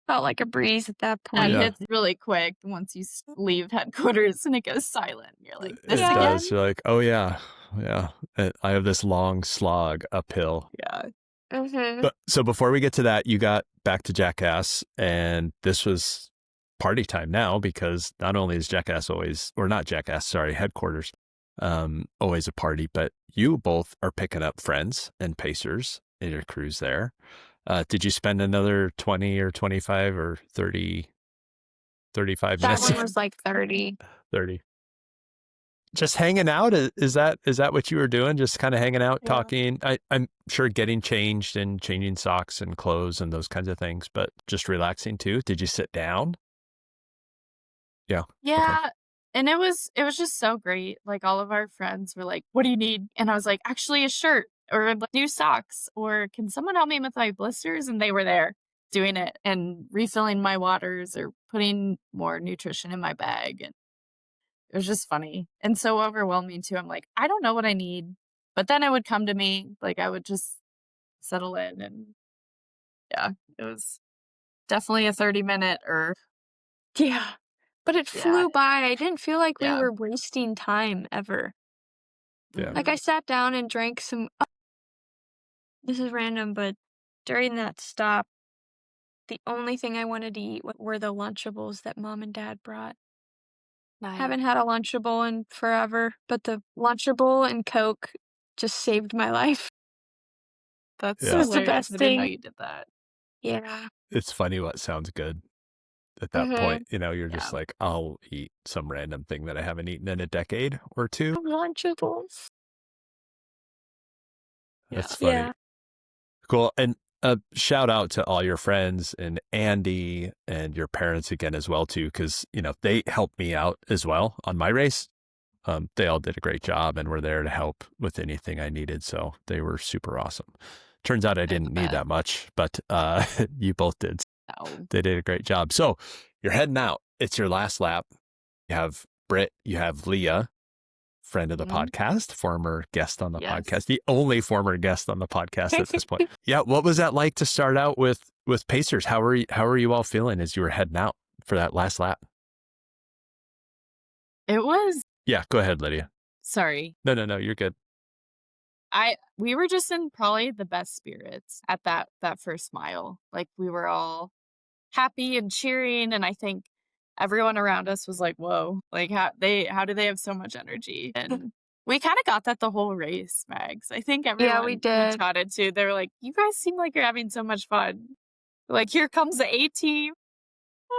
felt like a breeze at that that point. Yeah, hits really quick once you leave headquarters and it goes silent. You're like, "This it Yeah. does. again?" You're like, oh yeah, yeah. I have this long slog uphill. Yeah. Mhm. But so before we get to that, you got back to Jackass, and this was party time now because not only is Jackass always, or not Jackass, sorry, headquarters, always a party, but you both are picking up friends and pacers in your cruise there. Did you spend another 20 or 25 or 30, 35 That minutes? one was like 30. 30. Just hanging out? Is that what you were doing? Just kind of hanging out, Yeah. talking? I'm sure getting changed and changing socks and clothes and those kinds of things, but just relaxing too. Did you sit down? Yeah. Okay. Yeah, and it was just so great. Like all of our friends were like, "What do you need?" And I was like, "Actually, a shirt or like, new socks or can someone help me with my blisters?" And they were there doing it and refilling my waters or putting more nutrition in my bag, and it was just funny and so overwhelming too. I'm like, "I don't know what I need." But then it would come to me, like I would just settle in and yeah, it was definitely a 30-minute or Yeah. But it yeah, flew by. I didn't feel like we yeah. were wasting time ever. Yeah. Like, I Mhm. sat down and drank some this is random, but during that stop, the only thing I wanted to eat were the Lunchables that mom and dad brought. Nice. Haven't had a Lunchable in forever, but the Lunchable and Coke just saved my life. That's It Yeah. was the hilarious. best I didn't know thing. you did that. Yeah. It's funny what sounds good at that point. Mhm. You're Yeah. just like, I'll eat some random thing that I haven't eaten in a decade or two. Lunchables. Yeah. That's funny. Yeah. Cool. And shout out to all your friends and Andy and your parents again as well too, because they helped me out as well on my race. They all did a great job and were there to help with anything I needed. So they were super awesome. Turns out I I didn't need bet. that much, but you both did. No. They did a great job. So you're heading out. It's your last lap. You have Britt, you have Leah, friend of the Mhm. podcast, former guest on the Yes. podcast, the only former guest on the podcast at this point. Yeah, what was that like to start out with Pacers? How are you all feeling as you were heading out for that last lap? It was Yeah, go ahead, Lydia. sorry. No, no, no, you're good. We were just in probably the best spirits at that first mile. Like, we were all happy and cheering, and I think everyone around us was like, "Whoa, like, how do they have so much energy?" And we kinda got that the whole race, Mags. I think Yeah, we everyone we did. chatted to, they were like, "You guys seem like you're having so much fun." Like, "Here comes the A team."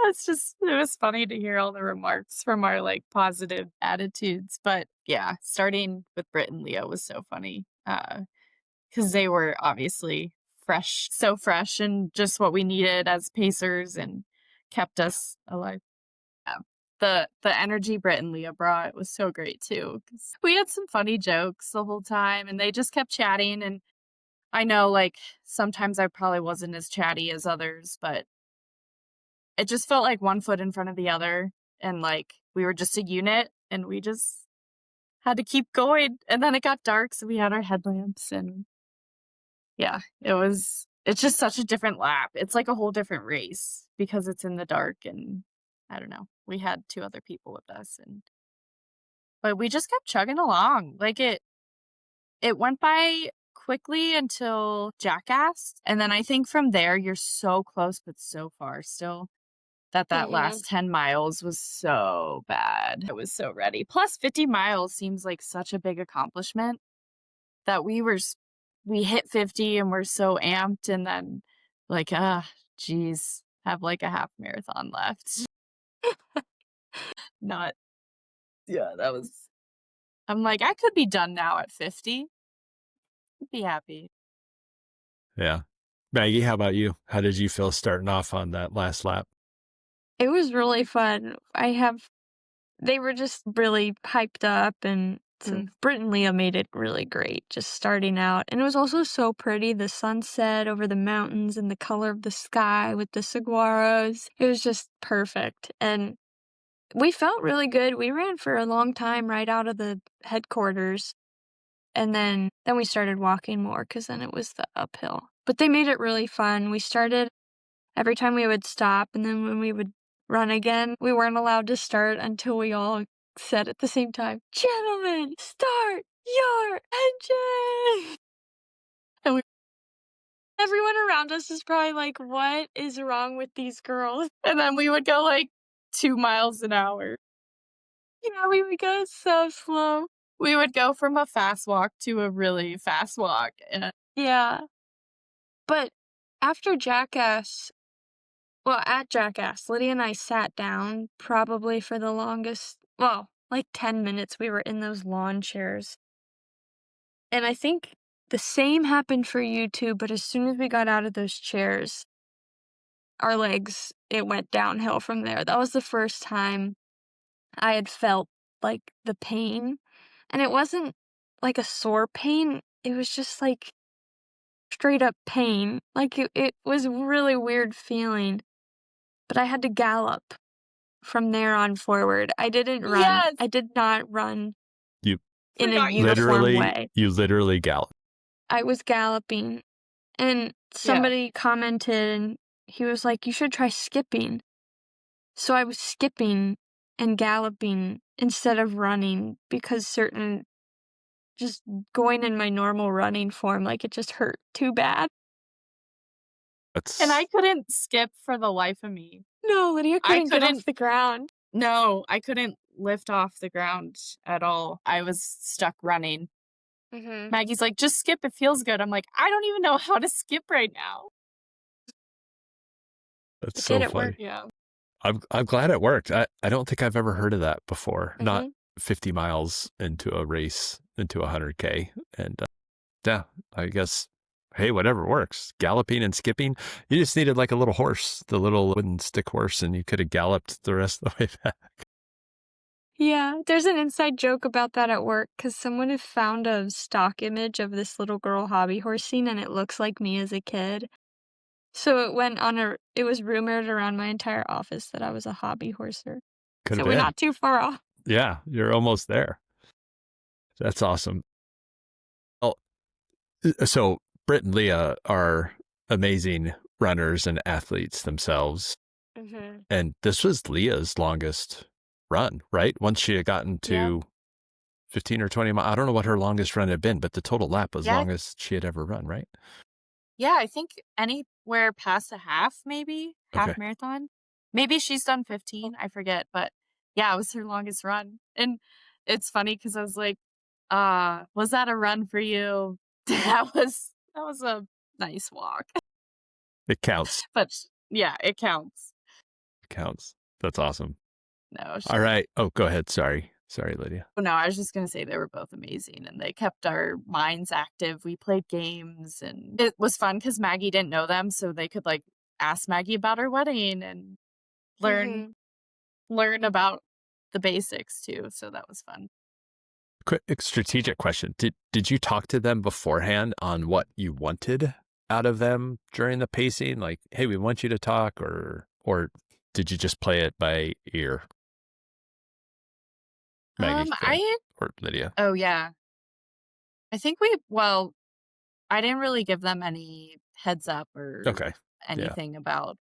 It was funny to hear all the remarks from our, like, positive attitudes, but yeah, starting with Britt and Leo was so funny, because they were obviously fresh so fresh and just what we needed as pacers and kept us alive. Yeah. The energy Britt and Leo brought was so great too, 'cause we had some funny jokes the whole time, and they just kept chatting, and I know, like, sometimes I probably wasn't as chatty as others, but it just felt like one foot in front of the other, and, like, we were just a unit, and we just had to keep going, and then it got dark, so we had our headlamps, and yeah, it's just such a different lap. It's like a whole different race because it's in the dark, and I don't know, we had 2 other people with us, and but we just kept chugging along, like, it went by quickly until Jackass, and then I think from there, you're so close, but so far still. That Mhm. last 10 miles was so bad. I was so ready. Plus 50 miles seems like such a big accomplishment that we hit 50 and we're so amped and then like, geez, have like a half marathon left. Not yeah, that was I'm like, I could be done now at 50. I'd be happy. Yeah. Maggie, how about you? How did you feel starting off on that last lap? It was really fun. They were just really hyped up, and so Mm. Brit and Leah made it really great just starting out. And it was also so pretty, the sunset over the mountains and the color of the sky with the saguaros. It was just perfect. And we felt really good. We ran for a long time right out of the headquarters. And then we started walking more because then it was the uphill. But they made it really fun. We started every time we would stop, and then when we would run again, we weren't allowed to start until we all said at the same time, "Gentlemen, start your engine!" Everyone around us is probably like, "What is wrong with these girls?" And then we would go, like, 2 miles an hour. Yeah, we would go so slow. We would go from a fast walk to a really fast walk, and Yeah. But after Jackass well, at Jackass, Lydia and I sat down probably for the longest like 10 minutes we were in those lawn chairs. And I think the same happened for you too, but as soon as we got out of those chairs, our legs, it went downhill from there. That was the first time I had felt, like, the pain, and it wasn't like a sore pain, it was just, like, straight up pain. Like, it was a really weird feeling, but I had to gallop from there on forward. I didn't run. yes! I did not run You in a Forgot you were uniform literally way. you literally gallop. I was galloping, and Yeah. somebody commented, and he was like, "You should try skipping." So I was skipping and galloping instead of running because certain just going in my normal running form, like, it just hurt too bad. And I That's couldn't skip for the life of me. No, Lydia I couldn't get off couldn't the ground. No, I couldn't lift off the ground at all. I was stuck running. Mhm. Maggie's like, "Just skip, it feels good." I'm like, "I don't even know how to skip right now." that's It did, so it worked. funny. Yeah. I'm glad it worked. I don't think I've ever heard of that before. Not Mhm. 50 miles into a race, into 100K. And yeah, I guess, hey, whatever works. Galloping and skipping. You just needed like a little horse, the little wooden stick horse, and you could have galloped the rest of the way back. Yeah, there's an inside joke about that at work because someone had found a stock image of this little girl hobby horsing, and it looks like me as a kid. So it was rumored around my entire office that I was a hobby horser. Could have So we're been. not too far off. Yeah, you're almost there. That's awesome. Oh, so Britt and Leah are amazing runners and athletes themselves. Mhm. And this was Leah's longest run, right? Once she had gotten Yeah. to 15 or 20 miles. I don't know what her longest run had been, but the total lap was Yeah. longest she had ever run, right? Yeah, I think anywhere past a half, maybe, Okay. half marathon. Maybe she's done 15, I forget, but yeah, it was her longest run. And it's funny because I was like, was that a run for you?" That was a nice walk. It counts. But yeah, it counts. It counts. That's awesome. No, All right. Oh, go ahead. Sorry. Sorry, Lydia. no, I was just gonna say they were both amazing and they kept our minds active. We played games and it was fun because Maggie didn't know them, so they could like ask Maggie about her wedding and learn Mhm. learn about the basics too. So that was fun. Quick strategic question. Did you talk to them beforehand on what you wanted out of them during the pacing? Like, hey, we want you to talk, or did you just play it by ear? Maggie, go ahead. I Or Lydia. oh yeah. I think I didn't really give them any heads up or Okay. Yeah. anything about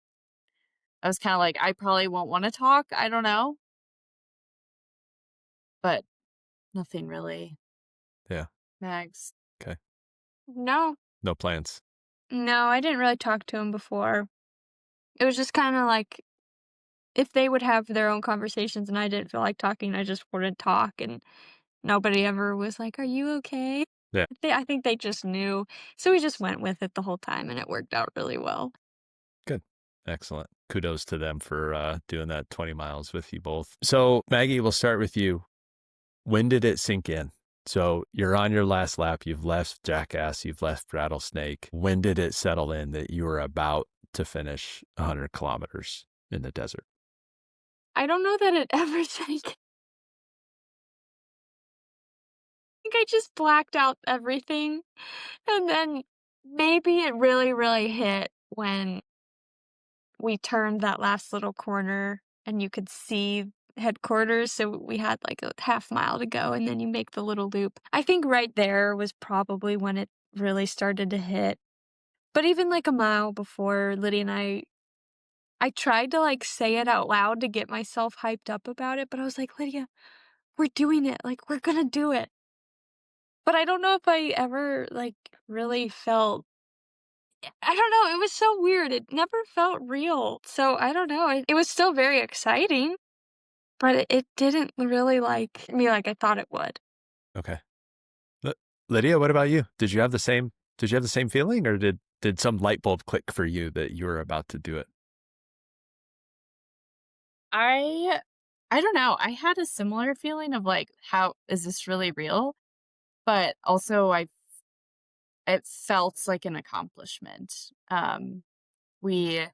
I was kind of like, I probably won't want to talk. I don't know, but nothing really. Yeah. Mags. Okay. No. No plans. No, I didn't really talk to him before. It was just kinda like if they would have their own conversations and I didn't feel like talking, I just wouldn't talk, and nobody ever was like, "Are you okay?" Yeah. I think they just knew. So we just went with it the whole time, and it worked out really well. Good. Excellent. Kudos to them for doing that 20 miles with you both. So, Maggie, we'll start with you. When did it sink in? So, you're on your last lap. You've left Jackass. You've left Rattlesnake. When did it settle in that you were about to finish 100 kilometers in the desert? I don't know that it ever sank. I think I just blacked out everything, and then maybe it really, really hit when we turned that last little corner and you could see headquarters, so we had, like, a half mile to go, and then you make the little loop. I think right there was probably when it really started to hit. But even, like, a mile before, Lydia and I tried to, like, say it out loud to get myself hyped up about it, but I was like, "Lydia, we're doing it, like, we're gonna do it." But I don't know if I ever, like, really felt I don't know, it was so weird, it never felt real, so I don't know, it was still very exciting, but it didn't really, like, me like I thought it would. Okay. Ly Lydia, what about you? Did you have the same feeling, or did some light bulb click for you that you were about to do it? I I don't know. I had a similar feeling of like, how is this really real? But also I it felt like an accomplishment. We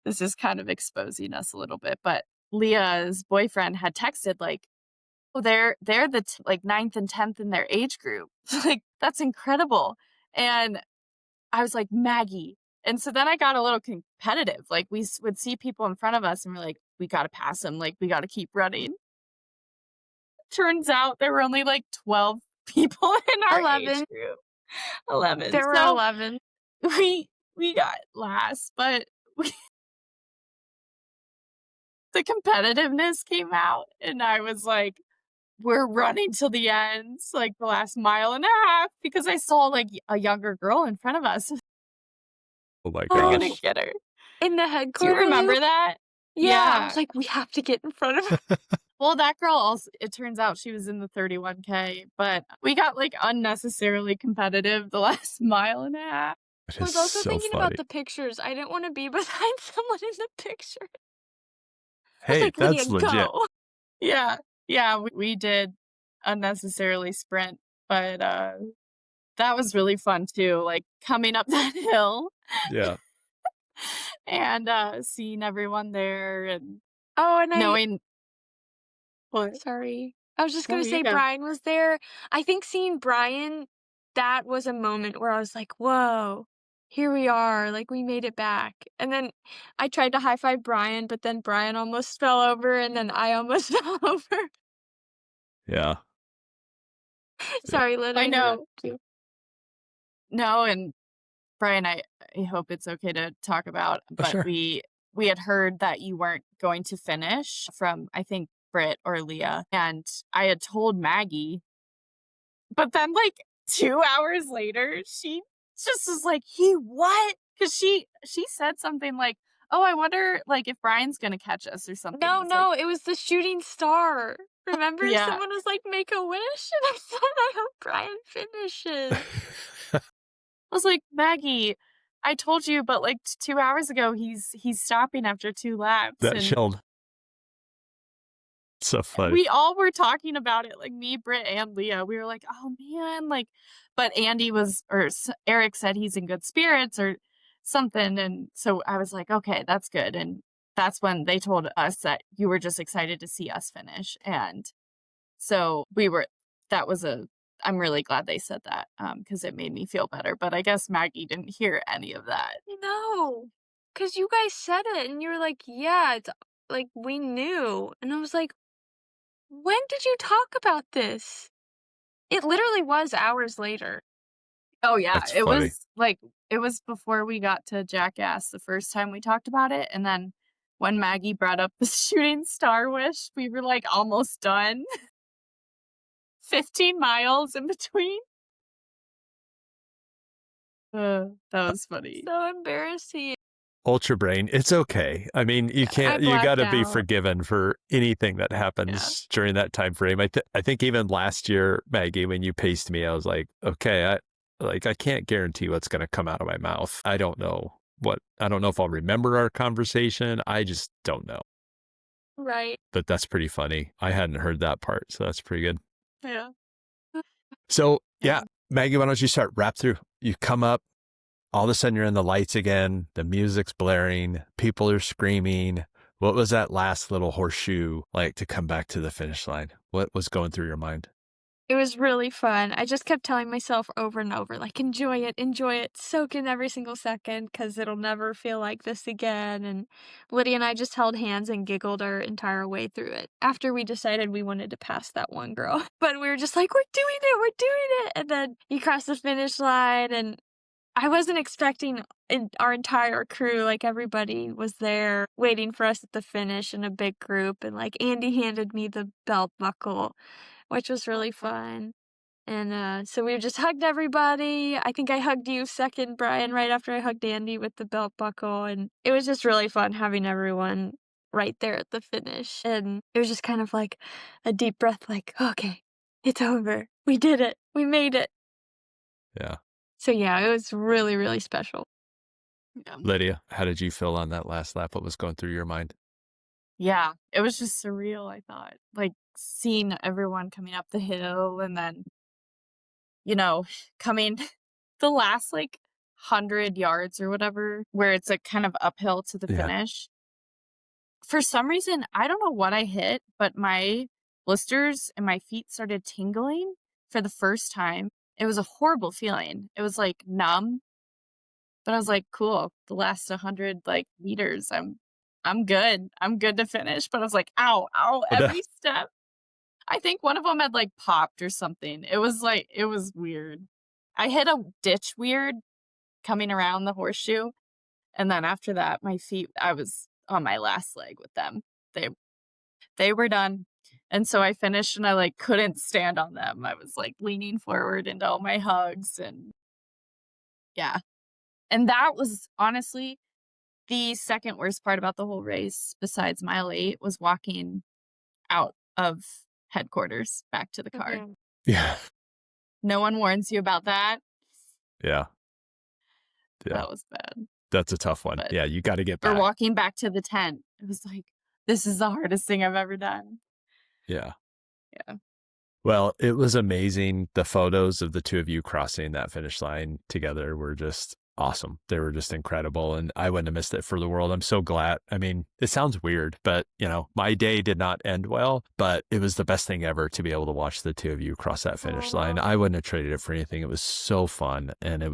this is kind of exposing us a little bit, but Leah's boyfriend had texted like, "Oh, they're the like ninth and 10th in their age group." Like, that's incredible. And I was like, "Maggie." And so then I got a little competitive. Like, would see people in front of us and we're like, "We gotta pass them. Like, we gotta keep running." Turns out there were only like 12 people in our age 11. group. 11. There were So 11. we we got last, but we the competitiveness came out, and I was like, "We're running till the end, like the last mile and a half," because I saw like a younger girl in front of us. Oh my We're gonna gosh. get her. In the Do you headquarter remember loop? that? Yeah, I was Yeah. like, "We have to get in front of her." Well, that girl also, it turns out she was in the 31K, but we got like unnecessarily competitive the last mile and a half. That I is was also so thinking about funny. the pictures, I didn't wanna be behind someone in the picture. I was Hey, like, "Lydia, that's legit. go." Yeah. Yeah, we did unnecessarily sprint, but, that was really fun too, like, coming up that hill Yeah. and, seeing everyone there and Oh, and I knowing what? sorry. I was just No, gonna you say go. Brian was there. I think seeing Brian, that was a moment where I was like, "Whoa, here we are, like, we made it back." And then I tried to high five Brian, but then Brian almost fell over, and then I almost fell over. Yeah. Yeah. Sorry, Lynn, I I know. interrupted you. No, and Brian, I hope it's okay to talk about, Oh, but sure. we had heard that you weren't going to finish from, I think, Britt or Leah, and I had told Maggie, but then, like, 2 hours later, she just was like, "He what?" 'Cause she said something like, "Oh, I wonder, like, if Brian's gonna catch us," or something. I No, was like, no, it was the shooting star. Remember "Yeah." someone was like, "Make a wish?" And I said, "I hope Brian finishes." I was like, "Maggie, I told you, but, like, 2 hours ago, he's stopping after 2 laps," That and chilled. So funny. we all were talking about it, like, me, Britt, and Leah. We were like, "Oh, man," like, but Andy was, or Eric said he's in good spirits or something, and so I was like, "Okay, that's good," and that's when they told us that you were just excited to see us finish, and so we were that was a I'm really glad they said that, because it made me feel better, but I guess Maggie didn't hear any of that. No, cause you guys said it, and you were like, "Yeah, it's like, we knew." And I was like, "When did you talk about this?" It literally was hours later. Oh, yeah, That's funny. it was before we got to Jackass the first time we talked about it, and then when Maggie brought up the shooting star wish, we were, like, almost done. 15 miles in between. That was funny. So embarrassing. Ultra brain, it's okay. I mean, I you blacked gotta be out. forgiven for anything that Yeah. happens during that time frame. I think even last year, Maggie, when you paced me, I was like, "Okay, I can't guarantee what's gonna come out of my mouth. I don't know if I'll remember our conversation. I just don't know." Right. But that's pretty funny. I hadn't heard that part, so that's pretty good. Yeah. So, Yeah. yeah, Maggie, why don't you start wrap through? You come up, all of a sudden you're in the lights again, the music's blaring, people are screaming. What was that last little horseshoe like to come back to the finish line? What was going through your mind? It was really fun. I just kept telling myself over and over, like, enjoy it, soak in every single second, because 'cause it'll never feel like this again." And Lydia and I just held hands and giggled our entire way through it, after we decided we wanted to pass that one girl. But we were just like, we're doing it," and then you cross the finish line, and I wasn't expecting our entire crew, like, everybody was there waiting for us at the finish in a big group, and, like, Andy handed me the belt buckle, which was really fun. And so we just hugged everybody. I think I hugged you second, Brian, right after I hugged Andy with the belt buckle, and it was just really fun having everyone right there at the finish, and it was just kind of like a deep breath, like, "Okay, it's over. We did it. We made it." Yeah. So, yeah, it was really, really special. Yeah. Lydia, how did you feel on that last lap? What was going through your mind? Yeah, it was just surreal, I thought. Like, seeing everyone coming up the hill and then, you know, coming the last, like, 100 yards or whatever, where it's, like, kind of uphill to the Yeah. finish. For some reason, I don't know what I hit, but my blisters and my feet started tingling for the first time. It was a horrible feeling. It was, like, numb, but I was like, "Cool, the last 100, like, meters, I'm good. I'm good to finish," but I was like, "Ow, ow, Oh, no. every step." I think one of them had, like, popped or something. It was, like it was weird. I hit a ditch weird coming around the horseshoe, and then after that, my feet I was on my last leg with them. They they were done, and so I finished, and I, like, couldn't stand on them. I was, like, leaning forward into all my hugs, and yeah. And that was honestly the second worst part about the whole race, besides mile 8, was walking out of headquarters back to the car. Mhm. Yeah. No one warns you about that. Yeah. Yeah. That was bad. That's a tough one. But Yeah. You got to get or back. walking back to the tent. It was like, this is the hardest thing I've ever done. Yeah. Yeah. Well, it was amazing. The photos of the two of you crossing that finish line together were just awesome. They were just incredible. And I wouldn't have missed it for the world. I'm so glad. I mean, it sounds weird, but my day did not end well, but it was the best thing ever to be able to watch the two of you cross that finish line. Aw. I wouldn't have traded it for anything. It was so fun. And it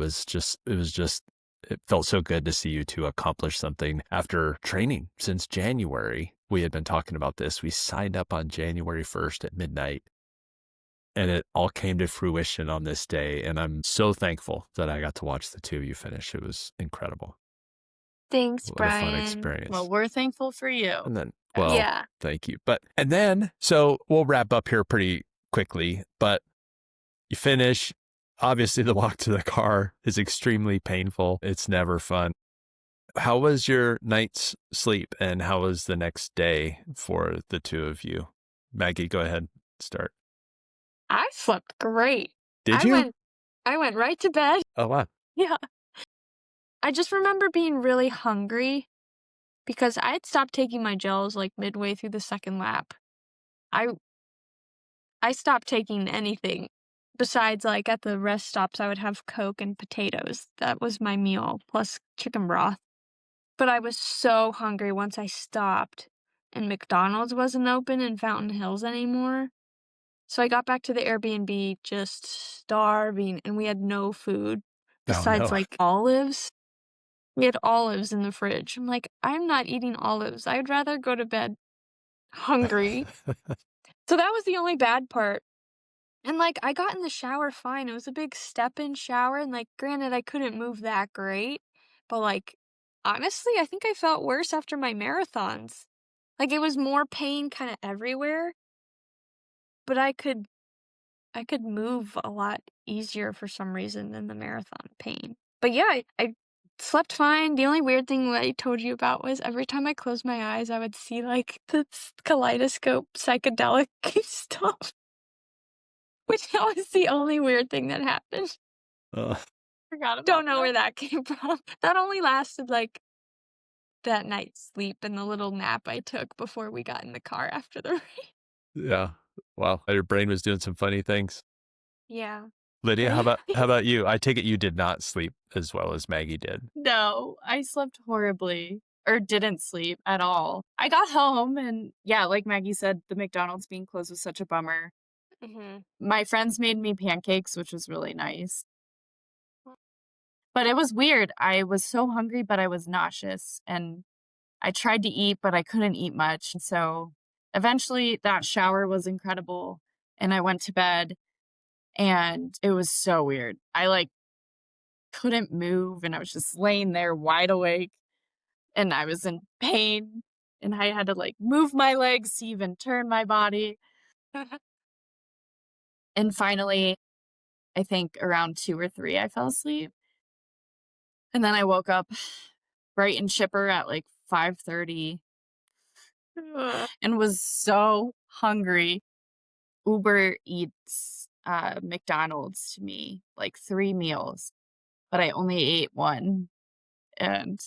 felt so good to see you two accomplish something after training since January. We had been talking about this. We signed up on January 1st at midnight. And it all came to fruition on this day. And I'm so thankful that I got to watch the two of you finish. It was incredible. Thanks, What a fun Brian. experience. Well, we're thankful for you. And then, Yes. well, Yeah. thank you. And then, so we'll wrap up here pretty quickly, but you finish. Obviously, the walk to the car is extremely painful. It's never fun. How was your night's sleep and how was the next day for the two of you? Maggie, go ahead, start. I slept great. Did I you? went I went right to bed. Oh, wow. Yeah. I just remember being really hungry because I had stopped taking my gels, like, midway through the second lap. I I stopped taking anything besides, like, at the rest stops, I would have Coke and potatoes. That was my meal, plus chicken broth. But I was so hungry once I stopped, and McDonald's wasn't open in Fountain Hills anymore. So I got back to the Airbnb just starving, and we had no food Oh, besides, no. like, olives. We had olives in the fridge. I'm like, "I'm not eating olives. I'd rather go to bed hungry." So that was the only bad part. And, like, I got in the shower fine. It was a big step-in shower, and, like, granted, I couldn't move that great, but, like, honestly, I think I felt worse after my marathons. Like, it was more pain kinda everywhere, but I could move a lot easier for some reason than the marathon pain. But yeah, I slept fine. The only weird thing that I told you about was every time I closed my eyes, I would see like the kaleidoscope psychedelic stuff, which that was the only weird thing that happened. Uh, Forgot about Don't know that. where that came from. That only lasted like that night's sleep and the little nap I took before we got in the car after the race. yeah. Wow. Your brain was doing some funny things. Yeah. Lydia, how about you? I take it you did not sleep as well as Maggie did. No, I slept horribly or didn't sleep at all. I got home and yeah, like Maggie said, the McDonald's being closed was such a bummer. Mhm. My friends made me pancakes, which was really nice. But it was weird. I was so hungry, but I was nauseous and I tried to eat, but I couldn't eat much. So eventually that shower was incredible and I went to bed and it was so weird. I like couldn't move and I was just laying there wide awake and I was in pain and I had to like move my legs to even turn my body. And finally I think around 2 or 3, I fell asleep. And then I woke up bright and chipper at like 5:30 Ugh. and was so hungry. Uber Eats McDonald's to me, like 3 meals, but I only ate 1, and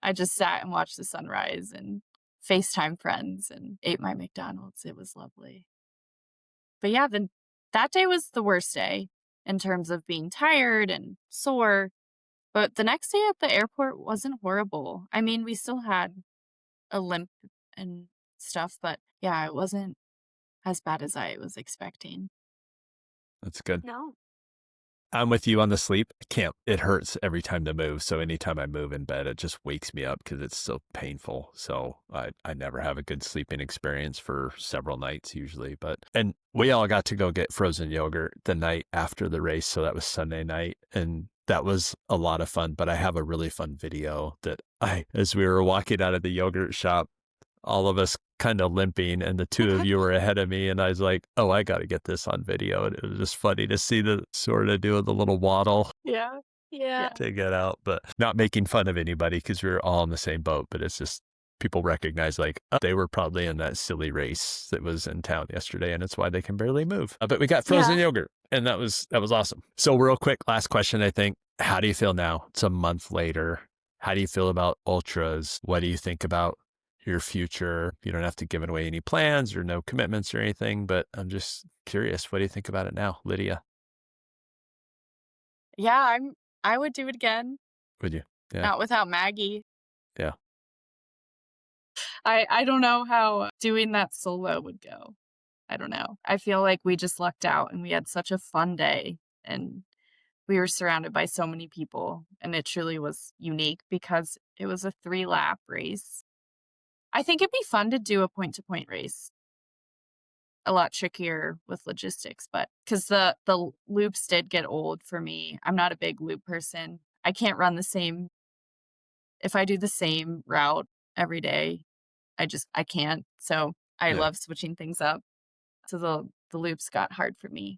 I just sat and watched the sunrise and FaceTime friends and ate my McDonald's. It was lovely. But yeah, then that day was the worst day in terms of being tired and sore, but the next day at the airport wasn't horrible. I mean, we still had a limp and stuff, but yeah, it wasn't as bad as I was expecting. That's good. No. I'm with you on the sleep. I can't. It hurts every time to move. So anytime I move in bed, it just wakes me up because it's so painful. So I never have a good sleeping experience for several nights usually. And we all got to go get frozen yogurt the night after the race. So that was Sunday night. And that was a lot of fun. But I have a really fun video that as we were walking out of the yogurt shop, all of us kind of limping, and the two of you were ahead of me, and I was like, oh, I got to get this on video. And it was just funny to see the sort of doing the little waddle Yeah. Yeah. to get out, but not making fun of anybody because we were all in the same boat. But it's just people recognize like, oh, they were probably in that silly race that was in town yesterday, and it's why they can barely move. But we got frozen yogurt, and that was awesome. So real quick, last question, I think. How do you feel now? It's a month later. How do you feel about ultras? What do you think about your future? You don't have to give away any plans or no commitments or anything, but I'm just curious. What do you think about it now, Lydia? Yeah, I would do it again, Would you? Yeah. not without Maggie. Yeah. I don't know how doing that solo would go. I don't know. I feel like we just lucked out and we had such a fun day and we were surrounded by so many people and it truly was unique because it was a 3-lap race. I think it'd be fun to do a point-to-point race. A lot trickier with logistics, but because the loops did get old for me. I'm not a big loop person. I can't run the same if I do the same route every day, I can't. So I Yeah. love switching things up. So the loops got hard for me.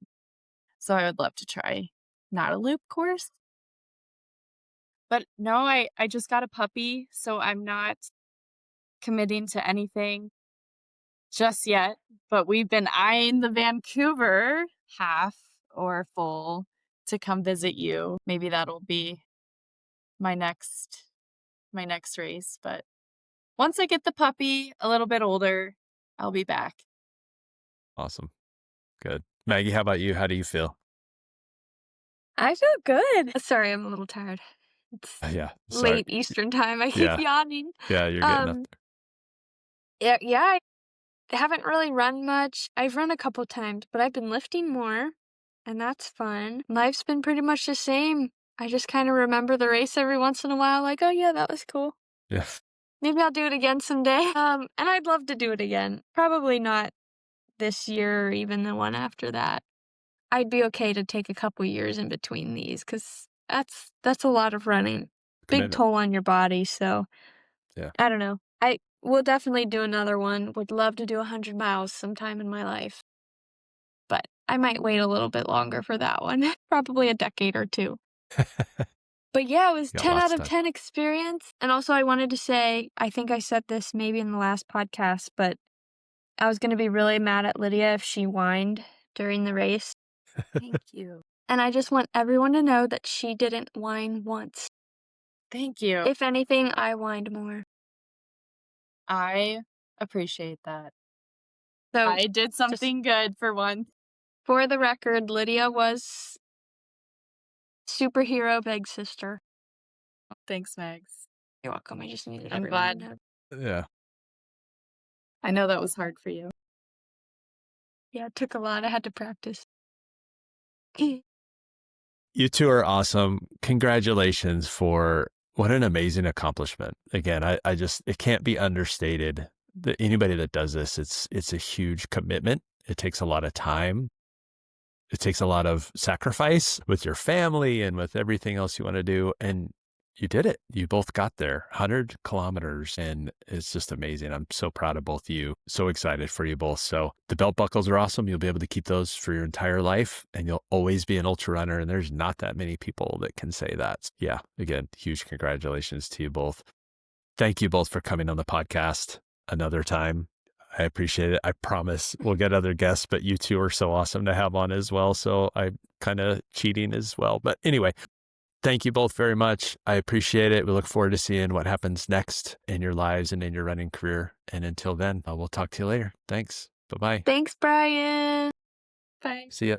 So I would love to try not a loop course. But no, I just got a puppy, so I'm not committing to anything just yet. But we've been eyeing the Vancouver half or full to come visit you. Maybe that'll be my next race. But once I get the puppy a little bit older, I'll be back. Awesome. Good. Maggie, how about you? How do you feel? I feel good. Sorry, I'm a little tired. It's Yeah. Sorry. late Eastern time. I keep Yeah. yawning. Yeah. You're getting up Um, yeah, I haven't really run much. I've run a couple times, but I've been lifting more, and that's fun. Life's been pretty much the same. I just kind of remember the race every once in a while, like, oh yeah, that was cool. there. Yeah. Maybe I'll do it again someday. And I'd love to do it again. Probably not this year or even the one after that. I'd be okay to take a couple years in between these because that's a lot of running. Big Commitment. toll on your body. So Yeah. I don't know. I will definitely do another one. Would love to do 100 miles sometime in my life. But I might wait a little bit longer for that one. Probably a decade or two. But yeah, it was Got 10 lots out of of time. 10 experience. And also I wanted to say, I think I said this maybe in the last podcast, but I was going to be really mad at Lydia if she whined during the race. Thank you. And I just want everyone to know that she didn't whine once. Thank you. If anything, I whined more. I appreciate that. So I did something good for once. for the record, Lydia was superhero big sister. Thanks, Megs. You're welcome. I just needed I'm everyone to glad. know. Yeah. I know that was hard for you. Yeah, it took a lot. I had to practice. You two are awesome. Congratulations for what an amazing accomplishment. Again, I just, it can't be understated that anybody that does this, it's a huge commitment. It takes a lot of time. It takes a lot of sacrifice with your family and with everything else you want to do. And you did it. You both got there, 100 kilometers, and it's just amazing. I'm so proud of both of you. So excited for you both. So the belt buckles are awesome. You'll be able to keep those for your entire life, and you'll always be an ultra runner. And there's not that many people that can say that. Yeah, again, huge congratulations to you both. Thank you both for coming on the podcast another time. I appreciate it. I promise we'll get other guests, but you two are so awesome to have on as well. So I'm kind of cheating as well. But anyway, thank you both very much. I appreciate it. We look forward to seeing what happens next in your lives and in your running career. And until then, we'll talk to you later. Thanks. Bye-bye. Thanks, Brian. Bye. See ya.